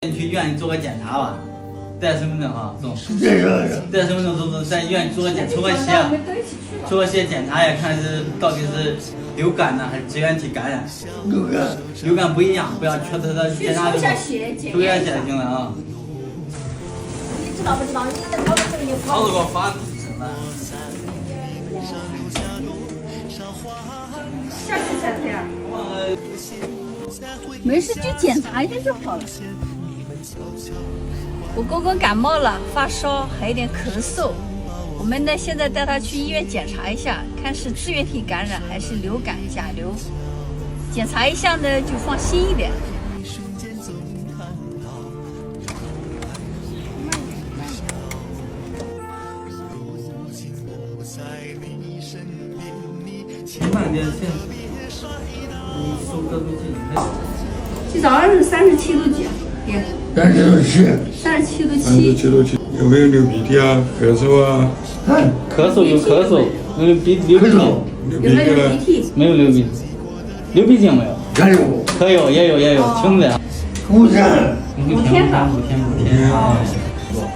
你去医院做个检查吧，带身份证哈，走。带身份证走，在医院抽个血检查呀，看是到底是流感呢还是支原体感染。流感不一样，不要缺它的检查就好。抽下血就行了啊。你知道不知道？你在讨论这个就老子给我发什么？下去才这样。没事，去检查一下就好了。我公公感冒了，发烧，还有点咳嗽。我们呢，现在带他去医院检查一下，看是支原体感染还是流感甲流。检查一下呢，就放心一点。慢点先，你手搁不紧。今早上是37度几？爹。37度7。37度7，有没有流鼻涕啊、咳嗽啊？咳嗽有咳嗽，流鼻涕有没有流鼻涕？没有流鼻涕，流鼻涕没有？可有也有，轻的。5天吧。5天。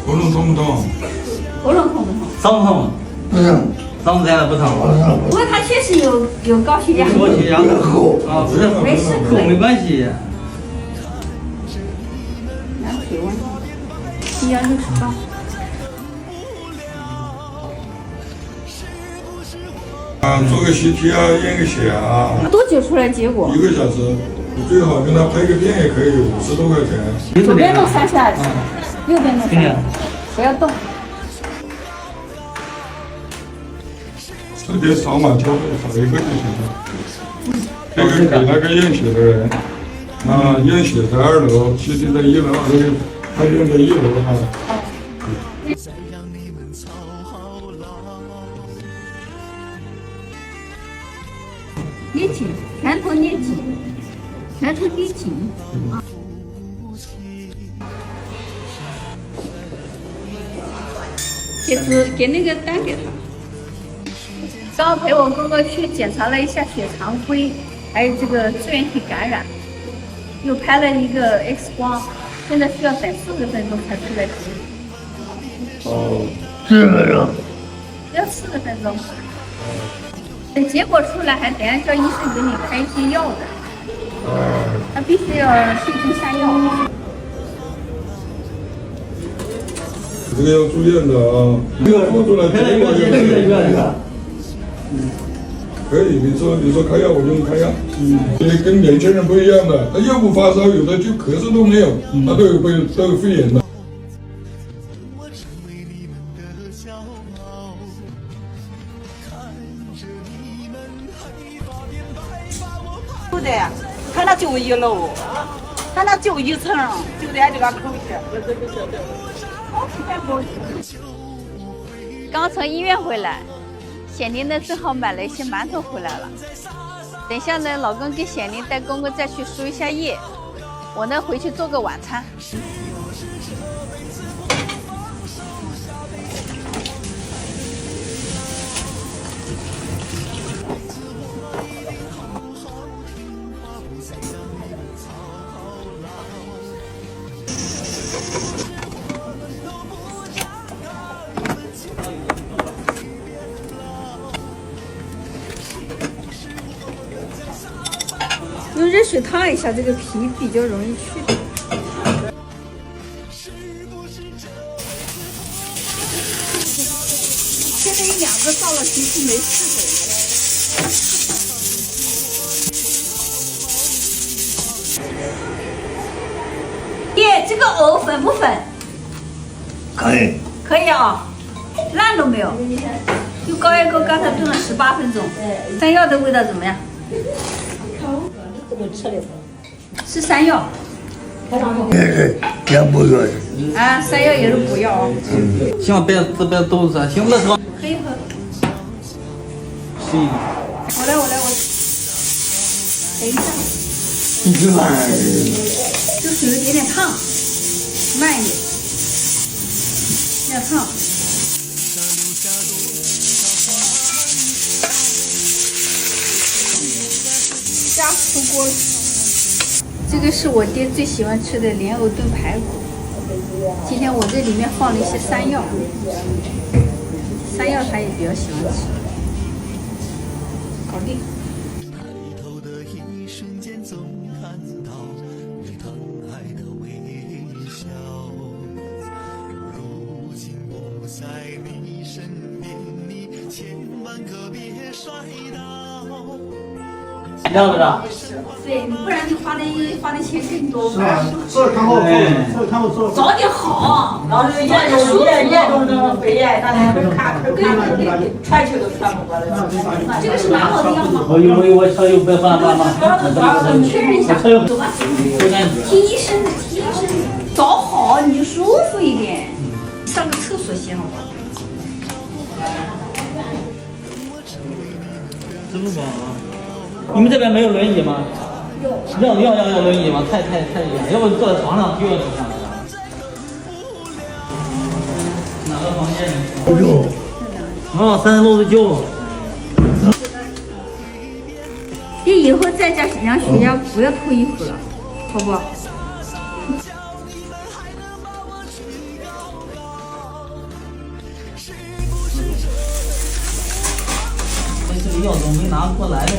喉咙痛不痛？喉咙痛不痛？伤不痛？不疼。伤不疼不疼？不过他确实有高血压。高血压啊，不是，没事，没关系。量体温，168。做个CT啊，验个血啊。多久出来结果？ 1个小时，你最好跟他拍个片也可以，50多块钱。左边弄3下，右边弄3，不要动。直接扫码交费，扫1个就行了。这个给那个验血的人，验血在2楼，CT在1楼，他验在1楼哈。捏紧，拳头捏紧，拳头捏紧啊！给那个单给他。刚陪我公公去检查了一下血常规，还有这个支原体感染，又拍了一个 X 光，现在需要等40分钟才出来结果。40分钟。要40分钟。等结果出来，还等下叫医生给你开一些药的。他必须要对症下药。这个要住院的啊，这个做出来结果就可以。你说开药我就开药。你跟年轻人不一样的，他又不发烧，有的就咳嗽都没有，他都有肺炎的。的，他那就1楼，他那就1层，就在这个口去。刚从医院回来，显灵呢正好买了一些馒头回来了。等下呢，老公跟显灵带公公再去输一下液，我呢回去做个晚餐。用热水烫一下，这个皮比较容易去掉。现在1、2个烧了，其实没事的。爹，这个藕粉不粉？可以。可以啊，烂都没有。就高压锅刚才炖了18分钟。山药的味道怎么样？是山药。也不热。啊，山药也是补药啊。行，别都是行了，喝。可以喝。行。我来。等一下。这水有点烫，慢一点，有点烫。加出锅了。这个个是我爹最喜欢吃的莲藕炖排骨。今天我这里面放了一些山药，山药他也比较喜欢吃。搞定。要不的。对，不然你花的钱更多。是吧？做的看好，做的看好做。早点好，然后这个严重这个肺炎，大家看全球都传播过来。这个是蛮好的药吗？我车有白饭妈妈。确认一下。走吧。听医生的，听医生的。早好你就舒服一点。上个厕所先好吧。支付宝啊。你们这边没有轮椅吗？要轮椅吗？太远，要不坐在床上就要这样。哪个房间？9。哦，36.9。你以后在家量血压不要脱衣服了，好不好？这个药怎么没拿过来呢？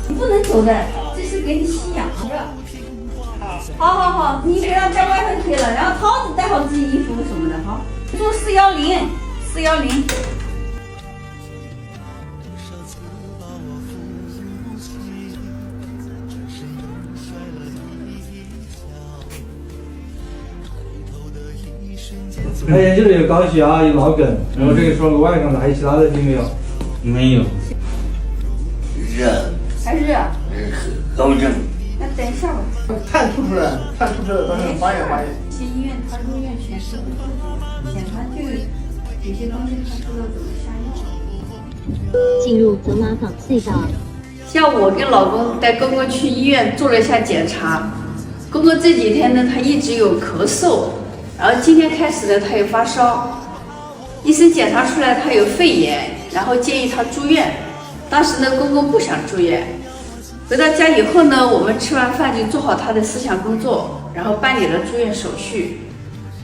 你不能走的，这是给你吸氧的。好，你给他在外头贴了，然后套子带好自己衣服什么的，好。做410。哎，就是有高血压，有脑梗，然后这个说额外的，还有其他的病没有？没有。热。还热？高症。那等一下吧。探出来，到时候发现。去医院，他入院全是检查，就有些东西他不知道怎么下药。进入走马港隧道。像我跟老公带公公去医院做了一下检查，公公这几天呢，他一直有咳嗽，然后今天开始呢，他有发烧，医生检查出来他有肺炎，然后建议他住院。当时呢，公公不想住院。回到家以后呢，我们吃完饭就做好他的思想工作，然后办理了住院手续。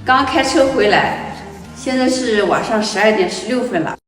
刚开车回来，现在是晚上12点16分了。